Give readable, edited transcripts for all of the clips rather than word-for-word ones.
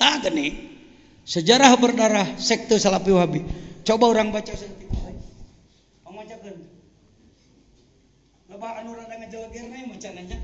Tak geni sejarah berdarah sekte Salafi Wahabi. Coba orang baca sedikit. Macakeun. Loba anu rada ngajelegerna macananya.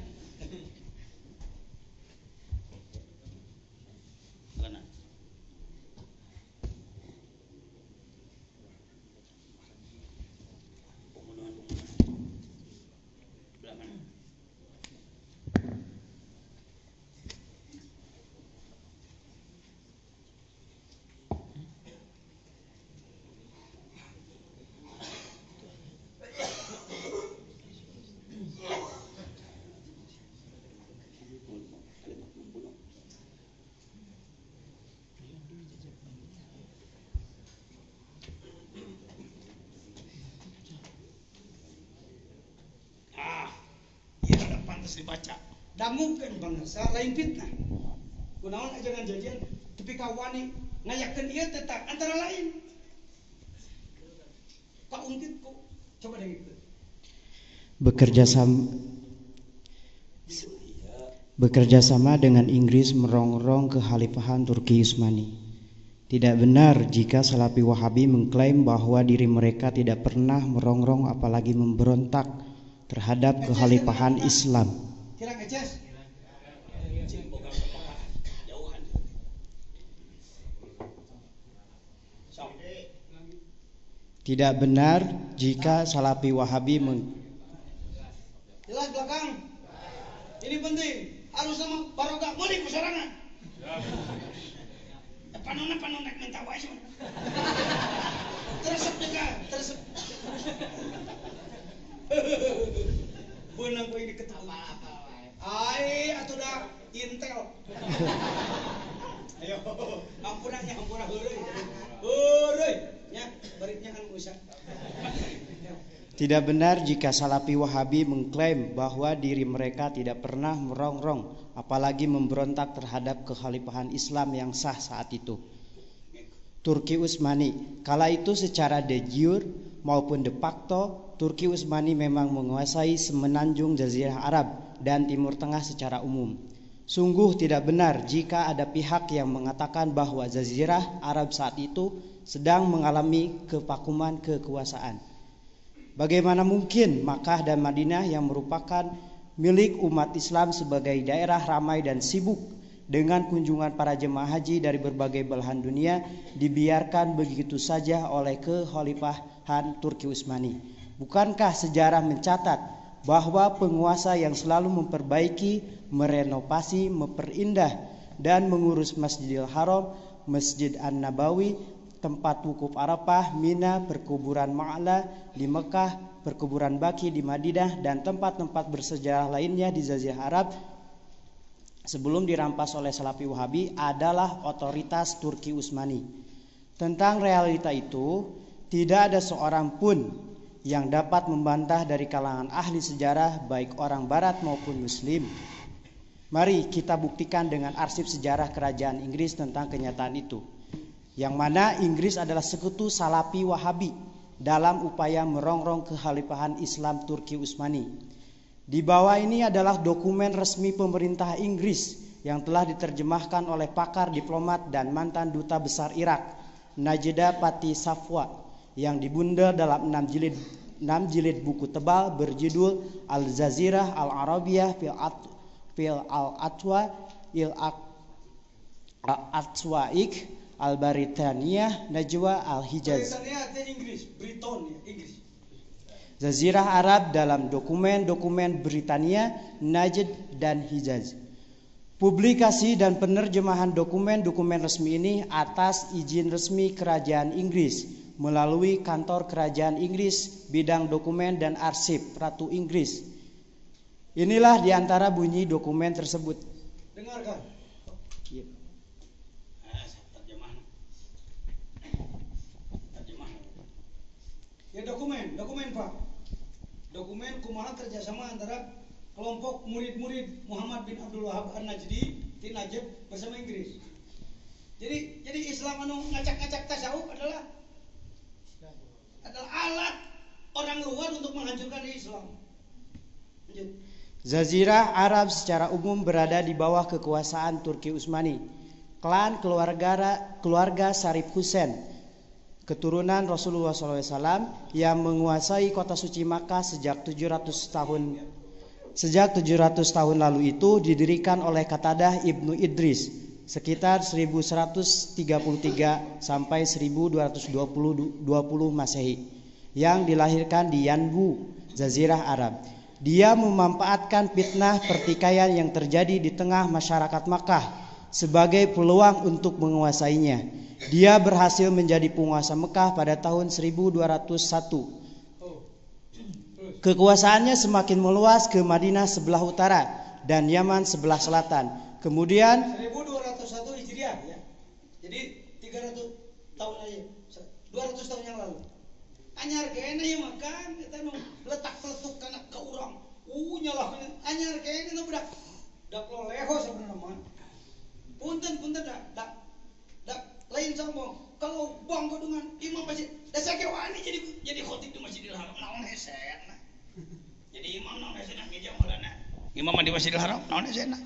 Dibaca damukeun bangsa lain fitnah kunaon ajaran jajian tapi kawani ngayakeun ieu teh antara lain kauntitku coba dengikeun bekerja sama dengan Inggris merongrong kekhalifahan Turki Utsmani. Tidak benar jika Salafi Wahabi mengklaim bahwa diri mereka tidak pernah merongrong apalagi memberontak terhadap kekhalifahan Islam. Tidak benar jika Salafi Wahabi jelas belakang. Ini penting. Harus sama barokah meuli ku sorangan. Panonna minta wae. Teresep juga, teresep. Beunang kuing diketawa apa wae. Ai atuh da intel. Ayo, ampura heureuy. Heureuy nya baritnya kan usah. Tidak benar jika Salafi Wahabi mengklaim bahwa diri mereka tidak pernah merongrong apalagi memberontak terhadap kekhalifahan Islam yang sah saat itu. Turki Utsmani, kala itu secara de jure maupun de facto, Turki Utsmani memang menguasai semenanjung Jazirah Arab dan Timur Tengah secara umum. Sungguh tidak benar jika ada pihak yang mengatakan bahwa Jazirah Arab saat itu sedang mengalami kevakuman kekuasaan. Bagaimana mungkin Makkah dan Madinah yang merupakan milik umat Islam sebagai daerah ramai dan sibuk dengan kunjungan para jemaah haji dari berbagai belahan dunia dibiarkan begitu saja oleh kekhalifahan Turki Utsmani? Bukankah sejarah mencatat bahwa penguasa yang selalu memperbaiki, merenovasi, memperindah dan mengurus Masjidil Haram, Masjid An-Nabawi, tempat wukuf Arafah, Mina, perkuburan Ma'la di Mekah, perkuburan Baqi di Madinah, dan tempat-tempat bersejarah lainnya di Jazirah Arab sebelum dirampas oleh Salafi Wahabi adalah otoritas Turki Utsmani. Tentang realita itu, tidak ada seorang pun yang dapat membantah dari kalangan ahli sejarah baik orang barat maupun muslim. Mari kita buktikan dengan arsip sejarah kerajaan Inggris tentang kenyataan itu, yang mana Inggris adalah sekutu Salafi Wahabi dalam upaya merongrong kekhalifahan Islam Turki Utsmani. Di bawah ini adalah dokumen resmi pemerintah Inggris yang telah diterjemahkan oleh pakar diplomat dan mantan duta besar Irak, Najda Pati Safwa, yang dibundel dalam 6 jilid buku tebal berjudul Al-Jazirah Al-Arabiyah fil Al-Atwa Al-Atwaik Al-Baritaniyah Najwa Al-Hijaz. Jazirah Arab dalam dokumen-dokumen Britania, Najd dan Hijaz. Publikasi dan penerjemahan dokumen-dokumen resmi ini atas izin resmi Kerajaan Inggris melalui Kantor Kerajaan Inggris Bidang Dokumen dan Arsip Ratu Inggris. Inilah diantara bunyi dokumen tersebut. Dengarkan. Ya dokumen Pak. Dokumen kumaha kerjasama antara kelompok murid-murid Muhammad bin Abdul Wahab An-Najdi di Najd bersama Inggris. Jadi Islam anu ngacak-ngacak tasawuf adalah alat orang luar untuk menghancurkan Islam. Jazirah Arab secara umum berada di bawah kekuasaan Turki Utsmani. klan keluarga Syarif Husain, keturunan Rasulullah SAW yang menguasai kota suci Makkah sejak 700 tahun lalu itu didirikan oleh Qatadah Ibnu Idris sekitar 1133 sampai 1220 Masehi, yang dilahirkan di Yanbu, Jazirah Arab. Dia memanfaatkan fitnah pertikaian yang terjadi di tengah masyarakat Makkah sebagai peluang untuk menguasainya. Dia berhasil menjadi penguasa Mekah pada tahun 1201. Kekuasaannya semakin meluas ke Madinah sebelah utara dan Yaman sebelah selatan. Kemudian 1201 Hijriah ya. Jadi 300 tahun aja. 200 tahun yang lalu. Anyar kene ya makan eta nu letak-letuk kana ka urang. Nyalah anyar kene nu budak loleho sebenarnya mah. Punten dak lain sombong. Kalau bangga dengan imam masjid, da sakewani jadi khatib di Masjidil Haram naon hesena. Jadi imam naon hesena ngeja maulana. Imam di Masjidil Haram naon hesena.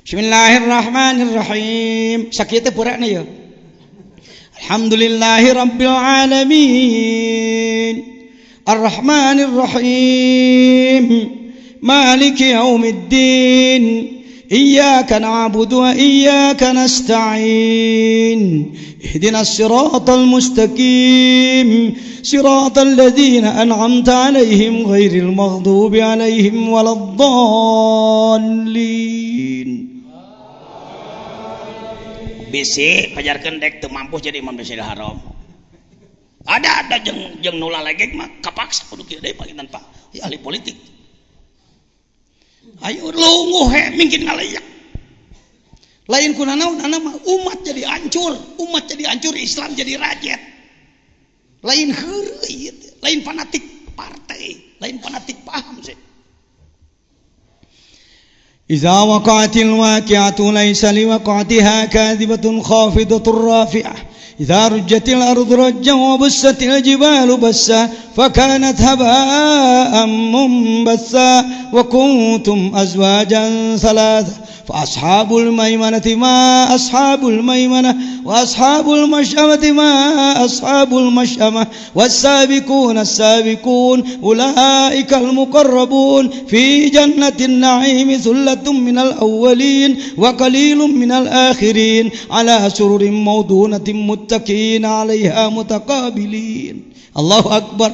Bismillahirrahmanirrahim. Sakieu teh purana ya. Alhamdulillahi rabbil alamin. Ar-Rahmanir Rahim. Maliki yaumiddin. Iyyaka na'budu wa iyyaka nasta'in. Ihdinas siratal mustaqim. Siratal ladzina an'amta 'alaihim ghairil maghdubi 'alaihim waladdallin. Bisi pajarkeun dek teu mampu jadi imam Masjidil Haram. Ada jeung nu lalegek mah kapaksa kudu kieu deui pangitan Pak. Ahli politik. Ayo lunguh he mungkin ngalayak. Lain kunanaun mah umat jadi hancur, Islam jadi rajet. Lain heureuy, lain fanatik partai, lain fanatik paham sih. إذا وقعت الواقعة ليس لوقعتها كاذبة خافضة رافعة إذا رجت الأرض رجا وبست الجبال بسا فكانت هباء منبثا وكنتم أزواجا ثلاثة فأصحاب الميمنة ما أصحاب الميمنة وأصحاب المشأمة ما أصحاب المشأمة والسابقون أولئك المقربون في جنة النعيم ثلة من الأولين وقليل من الآخرين على سرر موضونة متكئين عليها متقابلين. الله أكبر.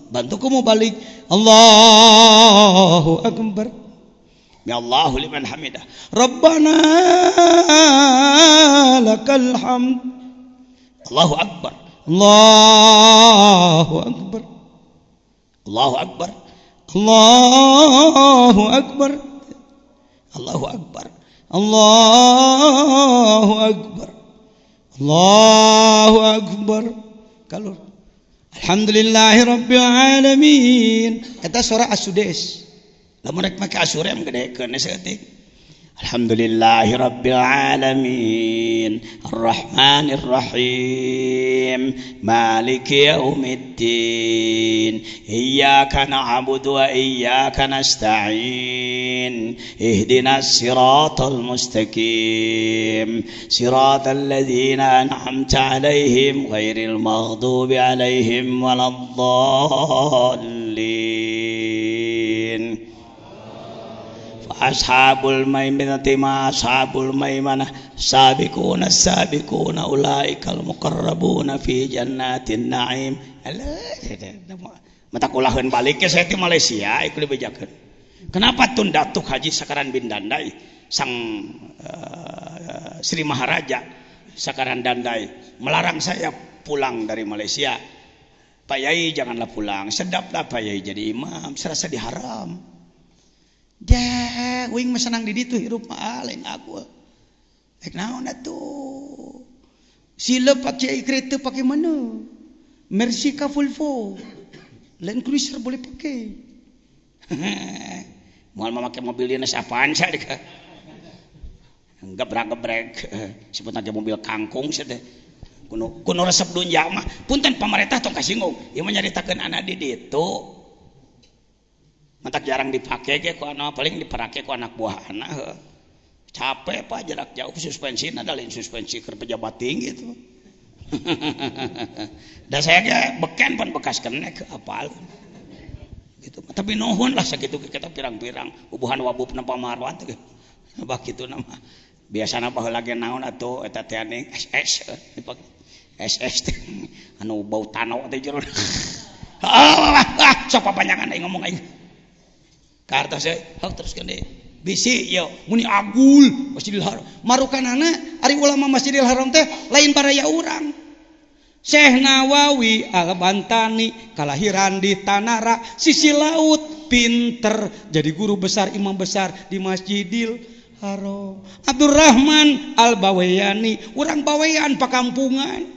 Bantuku mau balik. Allahu Akbar. Ya Allahu liman hamidah. Rabbana lakal hamd. Allahu Akbar. Allahu Akbar. Allahu Akbar. Allahu Akbar. Allahu Akbar. Allahu Akbar. Allahu Akbar. Kalur. Alhamdulillahi rabbil alamin. Eta surah As-Sudais. Lamun rek make asurem gedekeun seeutik. Alhamdulillahi rabbil alamin. Ar-Rahmanir Rahim. Maliki yaumiddin. Iyyaka na'budu wa iyyaka nasta'in. Ihdinas siratal mustaqim. Siratal ladzina an'amta 'alaihim ghairil maghdubi 'alaihim waladdallin. Ashabul maimanati ma ashabul maimanah sabiquna ulaikal muqarrabuna fi jannatin na'im. Mata kulaheun balik ke saya di Malaysia ikut dibejakeun. Kenapa tun Datuk Haji Sakaran bin Dandai sang Sri Maharaja Sakaran Dandai melarang saya pulang dari Malaysia. Pak Yai janganlah pulang, sedaplah Pak Yai jadi imam, serasa diharam. Dah, wing senang di ditu hirup mah lain aku. Naon atuh? Sila pakai kereta pakai mana? Mercy ka Volvo. Land Cruiser boleh pakai. Moal memakai mobil dinas apaan saya deka? Gebrek sebut aja mobil kangkung saya deh. Kuno resep dunya mah punten pamarentah tong kasinggung. Ieu mah nyaritakeun anak di ditu. Mantak jarang dipakai ke ku anak, paling dipakai ku anak buah anak. Capek Pak jarak jauh suspensi ada lain suspensi ke pejabat tinggi itu. Dan saya ge beken pan bekas kenek apal. Gitu. Tapi nuhun lah sakitu kita pirang-pirang ubuhan wabub na pamarwat ge. Bah kitu nama. Biasana baheula ge naon atuh eta teh anu SS dipake. SS anu bau tano teh jero. Sok papanjangan aing ngomong aing. Kartos teruskeun deui. Bisi yo muni agul Masjidil Haram marukanana ari ulama Masjidil Haram teh lain baraya urang. Syekh Nawawi Al-Bantani kalahiran di Tanara sisi laut, pinter jadi guru besar imam besar di Masjidil Haram. Abdurrahman Al-Bawayani urang Bawean pakampungan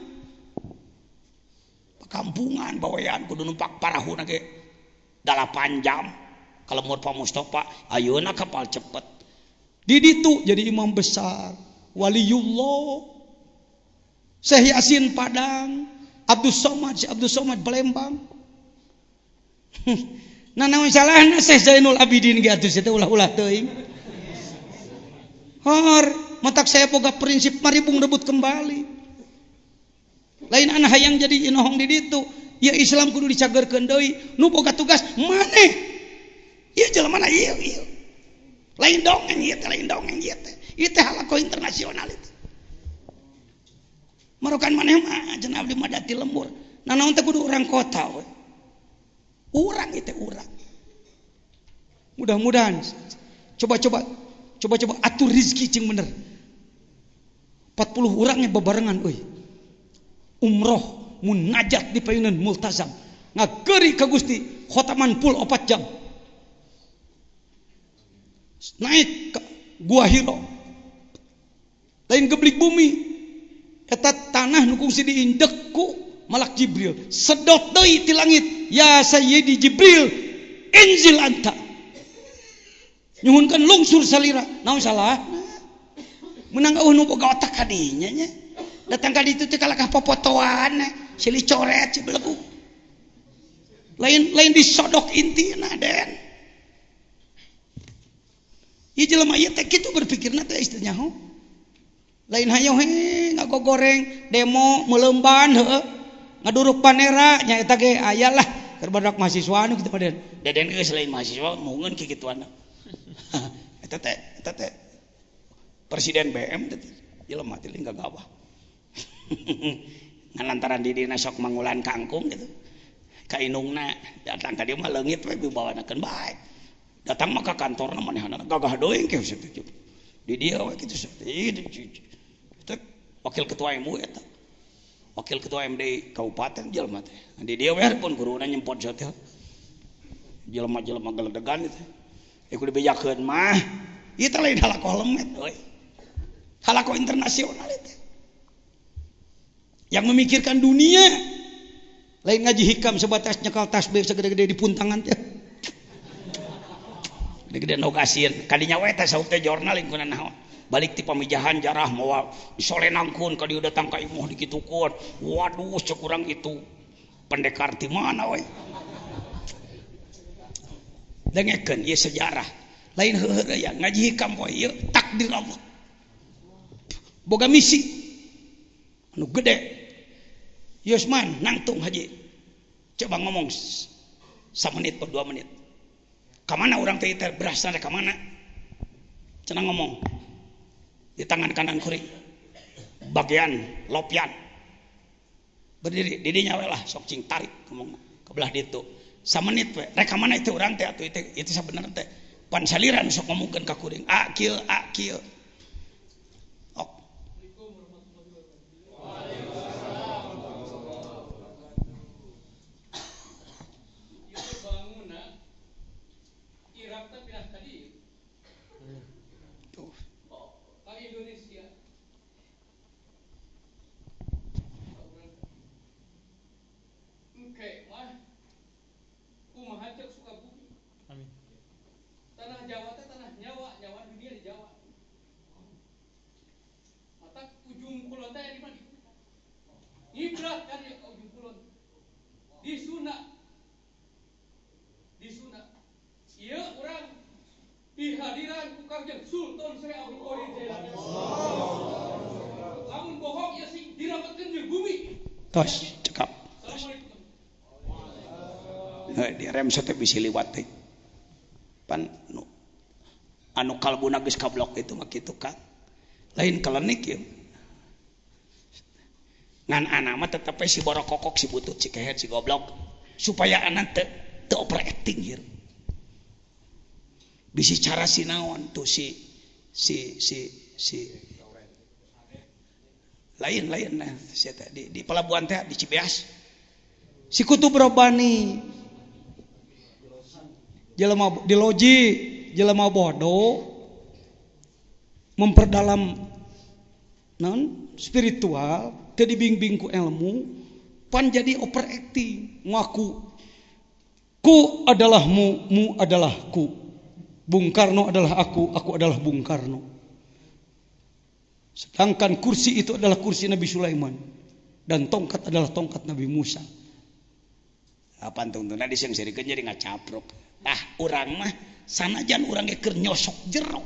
Bawean kudu numpak parahuna ge 8 jam. Kalau mau Pak Mustafa, ayeuna kapal cepet. Di ditu jadi imam besar, waliullah. Syekh Yasin Padang, Abdul Somad Palembang. Nah naon salahna Syekh Zainul Abidin ge atuh teh ulah-ulah teuing. Hor, matak saya boga prinsip maribung rebut kembali. Lain anak hayang jadi inohong di ditu, ya Islam kudu dicagerkeun deui. Nu boga tugas maneh. Ieu jelema na ieu. Lain dongeng ieu teh. Ieu teh halako internasional itu. Marokan maneh mah cenah abdi mah dati lembur. Nah naon teh kudu urang kota we. Urang ieu teh urang. Mudah-mudahan coba atur rezeki jeung bener. 40 urang yang bebarengan euy. Umroh munajat di payunan multazam. Ngageuri ka Gusti khotaman full 4 jam. Naik ke Gua Hiro lain geblik bumi eta tanah nu kungsi diindek ku Malak Jibril sedot deui ti langit ya sayyidi Jibril inzil anta nyuhunkeun lungsur salira naon salah menang eueuh nu boga otak kadinya nya datang ka ditu teh kalakah popotoan silih coret cibelegu lain disodok intina den. Ieu jelema ieu teh kitu berpikirna teh istrinya ho. Lain hayo ngagogoreng demo melemban heueuh. Ngaduruk panera nya eta ge ayalah keur badak mahasiswa anu kitu paden. Deden geus lain mahasiswa mungeun kikituanna. Eta teh presiden BM teh jelema teh lingga gawah. Ngalantaran di dina sok mangulan kangkung gitu. Ka indungna datang ka dieu mah leungit we dibawanakeun bae. Datang mah ka kantorna manehna gagah doeng ke sakitu. Di dia we kitu sakitu. Eta wakil ketua MU eta. Wakil ketua MD kabupaten jelema teh. Di dia we pun guruna nyempot teh. Jelema-jelema geledegan itu. Kudu dibejakeun mah. Ieu teh lain halako lemet euy. Halako internasional itu. Yang memikirkan dunia lain ngaji hikam sebatas nyekal tasbih segede-gede di puntangan teh. Gede nogasin kadinya we teh sauk teh jurnal ingkuna naon balik ti pamijahan jarah moal disolenangkeun ka dieu datang ka imuh dikitukeun waduh cek urang itu pendekar ti mana we dengekeun ieu sejarah lain heueuh ya ngaji hikam poe ieu takdir Allah boga misi anu gede Yusman nangtung haji coba ngomong 1 menit atau 2 menit. Kamana orang teh berasal dari kamana? Cenah ngomong di tangan kanan kuring bagian lopian berdiri didinya we lah sok cing tarik ngomong ke belah ditu 1 menit we rek kamana itu orang teh atuh itu sabenerna teh pan saliran sok ngomongkeun ka kuring kieu Tanah Jawa teh tanah nyawa dunia di Jawa. Mata ujung kulon teh di mana? Ngibrat kan ya ujung kulon. Di Sunda. Ieu urang dihadiran ku Kangjeng Sultan Sri Abdul Qadir Tos cekap. Di rem teh bisi liwat teh. Pan anu kalbuna geus kablok itu mah kitu Kang. Lain kelenik ya. Ngan anak mah tetep si borokokok si butut si kehet si goblok supaya anak teu overacting hier. Bisi cara sinaon tuh si lain nah di pelabuhan teh di Cibeas si Kutub Robani jelema di loji jelema bodoh memperdalam non spiritual teu dibimbing ku ilmu pan jadi overacting ngaku ku adalah mu adalah ku, Bung Karno adalah aku adalah Bung Karno. Sedangkan kursi itu adalah kursi Nabi Sulaiman dan tongkat adalah tongkat Nabi Musa. Apa tungtuna disengserikeun jadi ngacaprok. Urang mah sanajan urang ge keur nyosok jero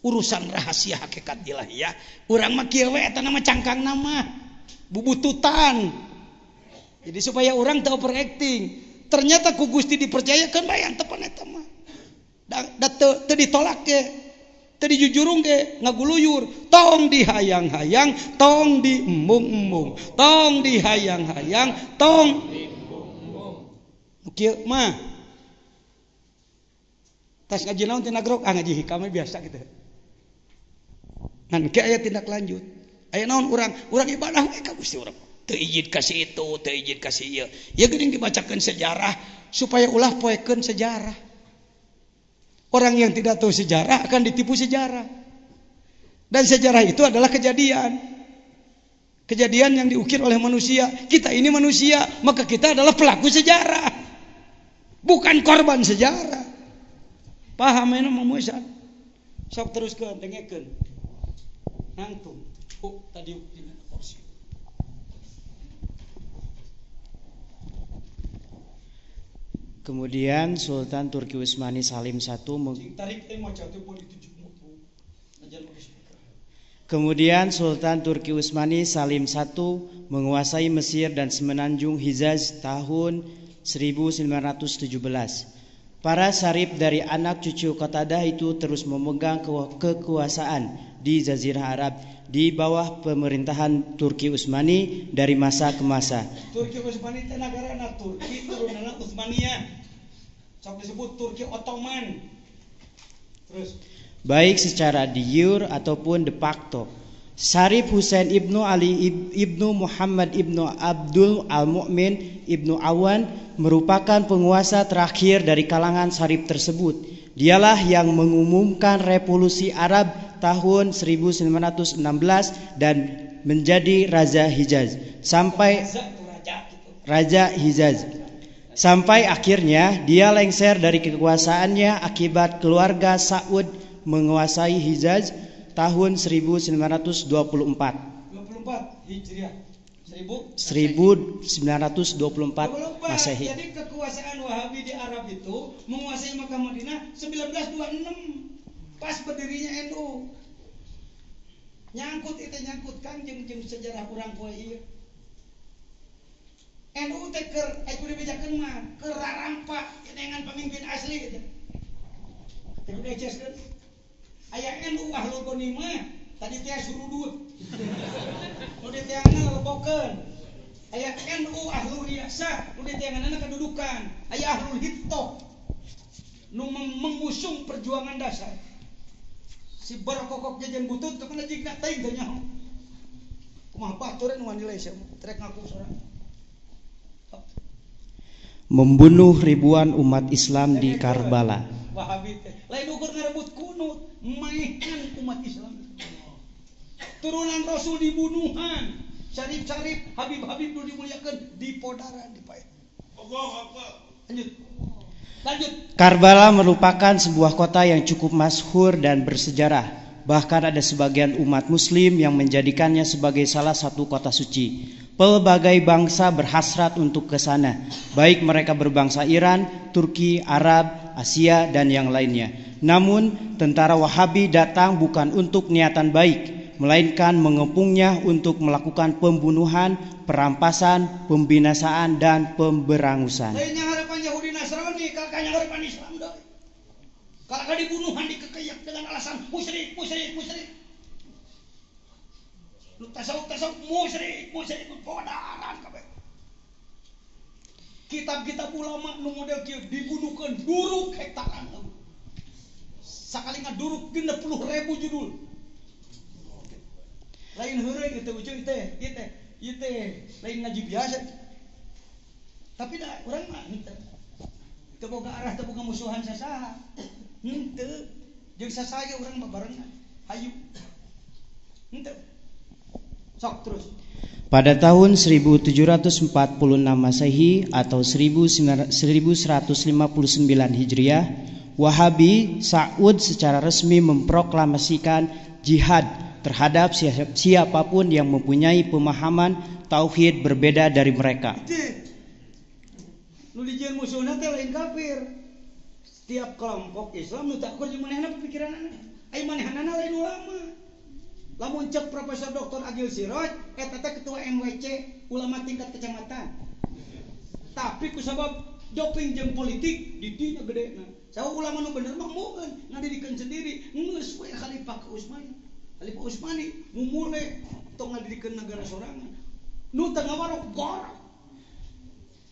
urusan rahasia hakikat ilahiyah, urang mah kieu we eta nama cangkang nama bubututan. Jadi supaya urang teu overacting. Ternyata ku Gusti dipercayakeun bae antepan eta mah. Da teu ditolak ge. Teu dijujurung ge ngaguluyur. Tong dihayang-hayang, tong diembung-embung. Tong dihayang-hayang, tong diembung-embung. Kieu mah tas ngaji naon tina grok ngaji hikam biasa gitu. Ngan ke aya tindak lanjut. Aya naon urang ibadah we ka Gusti urang. Teu ijin kasih itu, teu ijin kasih ieu. Ya geuning dibacakeun sejarah supaya ulah poekeun sejarah. Orang yang tidak tahu sejarah akan ditipu sejarah. Dan sejarah itu adalah kejadian. Kejadian yang diukir oleh manusia. Kita ini manusia, maka kita adalah pelaku sejarah. Bukan korban sejarah. Paham anu mamusan? Sok teruskeun dengekeun. Nangtung. Tadi kursi. Kemudian Sultan Turki Utsmani Salim I Kemudian Sultan Turki Utsmani Salim I menguasai Mesir dan semenanjung Hijaz tahun 1917. Para syarif dari anak cucu Qatadah itu terus memegang kekuasaan di Jazirah Arab di bawah pemerintahan Turki Utsmani dari masa ke masa. Turki Utsmani itu negara Turki turunanna Utsmaniyah. Sok disebut Turki Ottoman. Terus baik secara de jure ataupun de facto. Syarif Husain ibnu Ali ibnu Muhammad ibnu Abdul Al-Mu'min ibnu Awan merupakan penguasa terakhir dari kalangan syarif tersebut. Dialah yang mengumumkan revolusi Arab tahun 1916 dan menjadi Raja Hijaz sampai akhirnya dia lengser dari kekuasaannya akibat keluarga Saud menguasai Hijaz tahun 1924 Hijriah 1924 Masehi. Jadi kekuasaan Wahabi di Arab itu menguasai Makkah Madinah 1926 pas berdirinya NU. Nyangkut Kang jeung sejarah urang poe ieu. NU teh keur aya kudu dibejakeun mah keur rarampa dengan pemimpin asli gitu. Teu dieceskeun. Aya NU ahlul ghanimah tadi teh surudut. Nu diteangna lebokeun. Aya NU ahlul riyasah, nu diteangna kedudukan. Aya ahlul hittoh. Nu mengusung perjuangan dasar. Si barokokok jajan butut teu kana jigna teuing teh nyaho. Kumaha baturan nu nilai sia trek ngaku sorang. Membunuh ribuan umat Islam di Karbala. Wahabi teh lain ukur ngarebut kunut, maehan umat Islam. Turunan Rasul dibunuhan, syarif-syarif, habib-habib nu dimuliakeun dipodaran dipae. Allahu Akbar. Lanjut. Karbala merupakan sebuah kota yang cukup masyhur dan bersejarah. Bahkan ada sebagian umat muslim yang menjadikannya sebagai salah satu kota suci. Pelbagai bangsa berhasrat untuk ke sana, baik mereka berbangsa Iran, Turki, Arab, Asia dan yang lainnya. Namun tentara Wahabi datang bukan untuk niatan baik. melainkan mengepungnya untuk melakukan pembunuhan, perampasan, pembinasaan, dan pemberangusan. Lain yang harapan Yahudi Nasrani, kakak yang harapan Islam doi. Kalau dibunuhan dikekeyak dengan alasan musyrik. Lu tasawuf musyrik podaran kabeh. Kitab-kitab ulama nu model kieu dibunuhkeun duruk hektaran. Sakali ngaduruk 60.000 judul. Lain heureuy itu ucuy ieu teh lain ngaji biasa. Tapi da urang mah teu boga arah teu boga musuhan sasaha. Henteu. Jeung sasaya urang mah barengan. Hayu. Henteu. Sok terus. Pada tahun 1746 Masehi atau 1159 Hijriah, Wahabi Sa'ud secara resmi memproklamasikan jihad terhadap siapapun yang mempunyai pemahaman tauhid berbeda dari mereka. Nu dijieun musuhna teh lain kafir. Setiap kelompok Islam nu takut jeung manehna pikiranna. Ai manehanana lain ulama. Lamun cek Profesor Dr. Agil Siroj, eta teh ketua MWC ulama tingkat kecamatan. Tapi kusabab doping jeung politik di dinya gedena. Saha ulama nu bener mah moeun ngadidikeun sendiri, geus we Khalifah Utsmani. Khalifah Utsmani mumule tong ngadidikeun negara sorangan. Nu teu ngawarok gorok.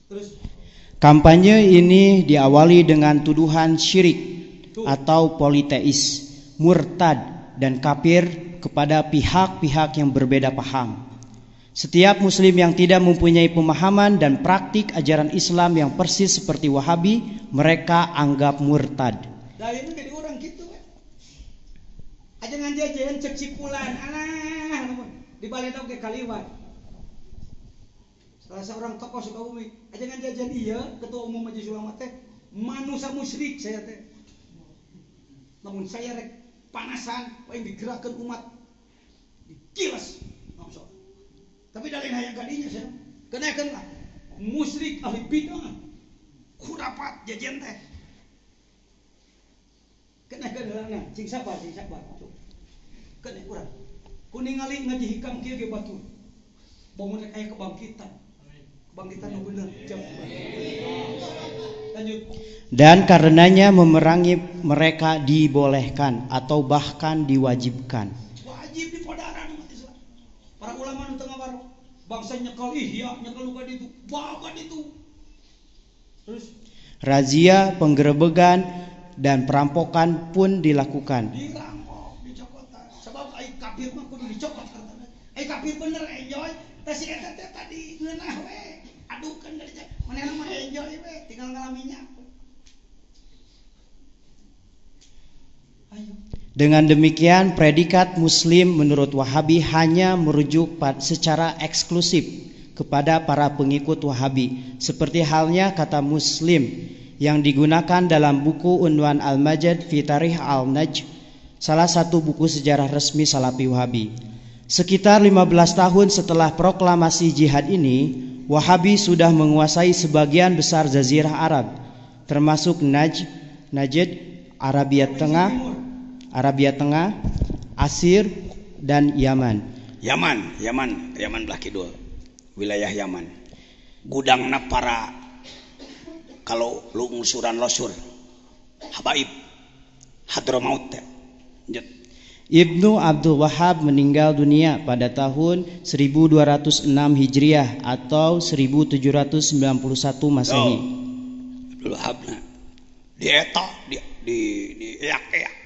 Terus kampanye ini diawali dengan tuduhan syirik atau politeis, murtad dan kafir kepada pihak-pihak yang berbeda paham. Setiap muslim yang tidak mempunyai pemahaman dan praktik ajaran Islam yang persis seperti Wahabi, mereka anggap murtad. Dari itu jadi orang gitu kan. Aja nganjajan cek cipulan, di Baledog ke Kaliwat. Salah seorang tokoh Sukabumi, aja nganjajan iya, ketua umum Majelis Ulama teh, manusia musyrik saya teh. Namun saya rek panasan, yang digerakkan umat, dikilas. Tapi dari hayang kadinya saya, kenaikanlah musyrik ahli bidah, khurafat jajan teh. Kenaikan dalana, cing sabar. Kenai urang. Kuningali ngaji hikam kieu ge batur. Bangun aya kebangkitan. Kebangkitan nu bener. Lanjut. Dan karenanya memerangi mereka dibolehkan atau bahkan diwajibkan. Wajib di podaran umat Islam. Para ulama nu teu ngawarok, bangsa nyekel ihya, nyekel luka ditu, bawa ditu. Terus Razia, penggerebegan dan perampokan pun dilakukan. dirampok, dicokotan. Sebab ai kafir mah kudu dicokot kartana. Ai kafir bener enjoy, teh si eta teh tadi ngeunah we. Adukeun dari teh. Manehna mah enjoy we, tinggal ngalaminya. Dengan demikian, predikat Muslim menurut Wahabi hanya merujuk secara eksklusif kepada para pengikut Wahabi, seperti halnya kata Muslim yang digunakan dalam buku Unwan Al-Majad fi Tarikh Al-Najd, salah satu buku sejarah resmi Salafi Wahabi. Sekitar 15 tahun setelah proklamasi jihad ini, Wahabi sudah menguasai sebagian besar Jazirah Arab, termasuk Najd, Arabia Tengah, Asir, dan Yaman. Yaman belah kidul. Wilayah Yaman. Gudangna para kalau lungsuran losur Habaib Hadramaut. Ibnu Abdul Wahhab meninggal dunia pada tahun 1206 Hijriah atau 1791 Masehi. Abdul Wahhab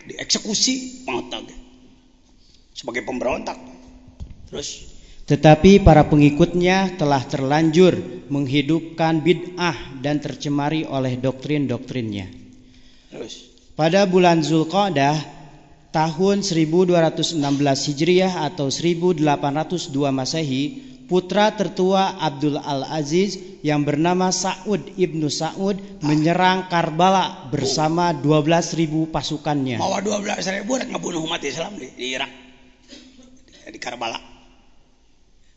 dieksekusi sebagai pemberontak. Terus tetapi para pengikutnya telah terlanjur menghidupkan bid'ah dan tercemari oleh doktrin-doktrinnya. Pada bulan Zulqa'dah tahun 1216 Hijriah atau 1802 Masehi, putra tertua Abdul Al-Aziz yang bernama Sa'ud ibnu Sa'ud menyerang Karbala bersama 12.000 pasukannya. Bawa 12.000 rek ngabunuh umat Islam di Irak, di Karbala.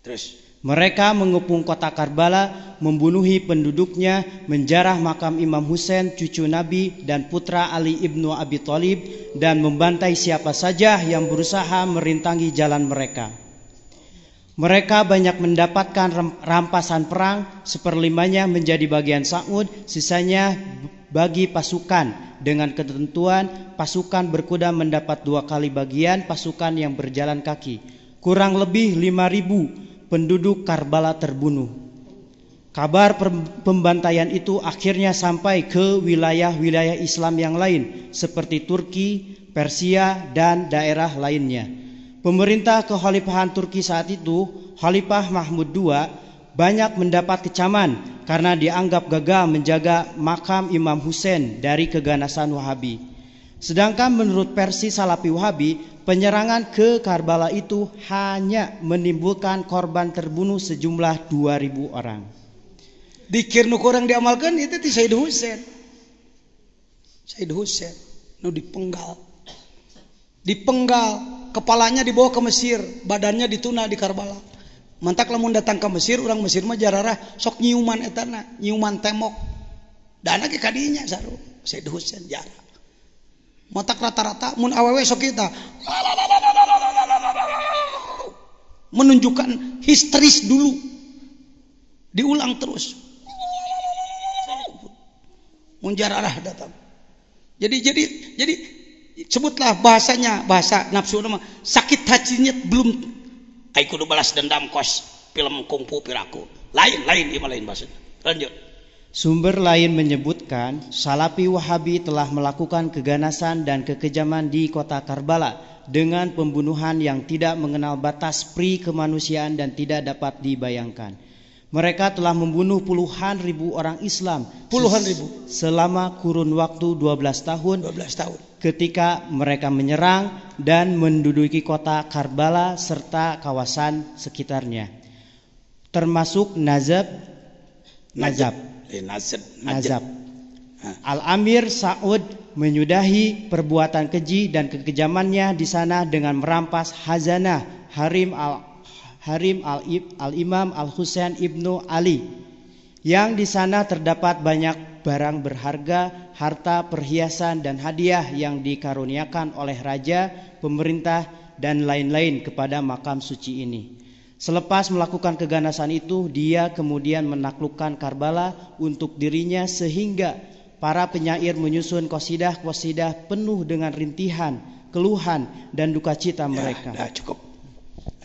Terus Mereka mengepung kota Karbala, membunuhi penduduknya, menjarah makam Imam Husain, cucu Nabi dan putra Ali ibnu Abi Thalib, dan membantai siapa saja yang berusaha merintangi jalan mereka. Mereka banyak mendapatkan rampasan perang, seperlimanya menjadi bagian Sa'ud, sisanya bagi pasukan. Dengan ketentuan, pasukan berkuda mendapat 2 kali bagian pasukan yang berjalan kaki. Kurang lebih 5.000 penduduk Karbala terbunuh. Kabar pembantaian itu akhirnya sampai ke wilayah-wilayah Islam yang lain seperti Turki, Persia, dan daerah lainnya. Pemerintah kekhalifahan Turki saat itu, Khalifah Mahmud II, banyak mendapat kecaman karena dianggap gagal menjaga makam Imam Husain dari keganasan Wahabi. Sedangkan menurut versi Salafi Wahabi, penyerangan ke Karbala itu hanya menimbulkan korban terbunuh sejumlah 2.000 orang. Dikir nu kurang diamalkan itu ti Said Husain. Said Husain nu dipenggal. Kepalanya dibawa ke Mesir, badannya dituna di Karbala. Mantak lamun datang ke Mesir, orang Mesir mah jararah sok nyiuman etana, nyiuman temok. Dana ke kadinya saru Said Husain jarah. Mantak rata-rata mun awewe sok kita menunjukkan histeris dulu, diulang terus. Mun jararah datang. Jadi sebutlah bahasanya, bahasa nafsu nama sakit hatinya belum ai kudu balas dendam kos film kungfu piraku. Lain bahasa. Lanjut. Sumber lain menyebutkan Salafi Wahabi telah melakukan keganasan dan kekejaman di kota Karbala dengan pembunuhan yang tidak mengenal batas pri kemanusiaan dan tidak dapat dibayangkan. Mereka telah membunuh puluhan ribu orang Islam, selama kurun waktu 12 tahun ketika mereka menyerang dan menduduki kota Karbala serta kawasan sekitarnya, termasuk Najab. Al-Amir Sa'ud menyudahi perbuatan keji dan kekejamannya di sana dengan merampas khazanah Harim al-Imam al-Husain ibnu Ali. Yang di sana terdapat banyak barang berharga, harta, perhiasan dan hadiah yang dikaruniakan oleh raja, pemerintah dan lain-lain kepada makam suci ini. Selepas melakukan keganasan itu, dia kemudian menaklukkan Karbala untuk dirinya sehingga para penyair menyusun qasidah-qasidah penuh dengan rintihan, keluhan dan duka cita mereka. Dah cukup.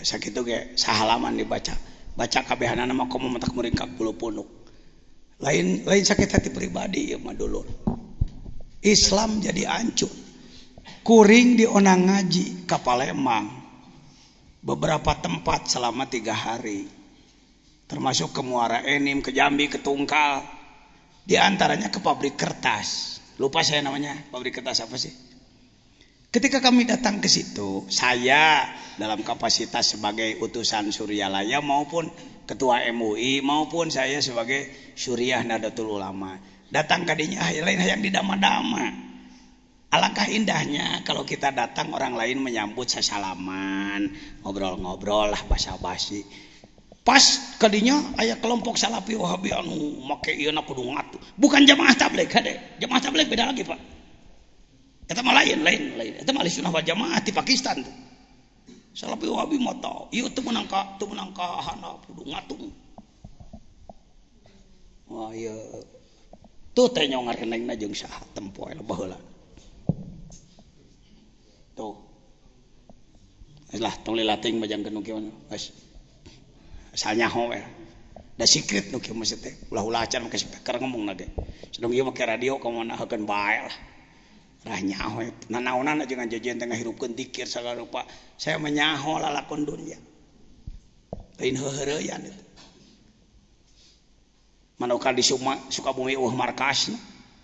Sakitu ge sahalaman dibaca. Baca kabehanana mah komo mentak meringkak bulu punuk. Lain sakit hati pribadi ya mah dulur. Islam jadi hancur. Kuring dionang ngaji ka Palembang. Beberapa tempat selama 3 hari, termasuk ke Muara Enim, ke Jambi, ke Tungkal, di antaranya ke pabrik kertas. Lupa saya namanya, pabrik kertas apa sih? Ketika kami datang ke situ, saya dalam kapasitas sebagai utusan Suryalaya maupun ketua MUI maupun saya sebagai Syuriah Nahdlatul Ulama, datang kadinya lain hayang didama-dama. Alangkah indahnya kalau kita datang orang lain menyambut sesalaman, ngobrol-ngobrol lah basa-basi. Pas kadinya aya kelompok Salafi Wahabi anu make ieuna kudu ngatu. Bukan jamaah tabligh hade. Jamaah tabligh beda lagi, Pak. Eta mah lain. Eta mah Ahlussunnah wal Jamaah di Pakistan tuh. Salafi Wahabi mah tau, ieu teu meunang ka handap kudu ngatu. Wah ieu tuh teh nyong ngarenengna jeung saha tempoe baheula. Tuh. Lah tong lilating bajang nu kieu geus. Asal nyaho we. Da secret nu kieu mah teh. Ulah-ulah acan make speaker ngomongna ge. Sedang ieu make radio kamana hakeun bae lah. Rah nyaho we. Nanaonan jeung ngajejeun teh ngahirupkeun zikir sagala rupa. Saya menyaho lalakon dunya. Lain heureuyaan itu. Manoka di Sukabumi markasna.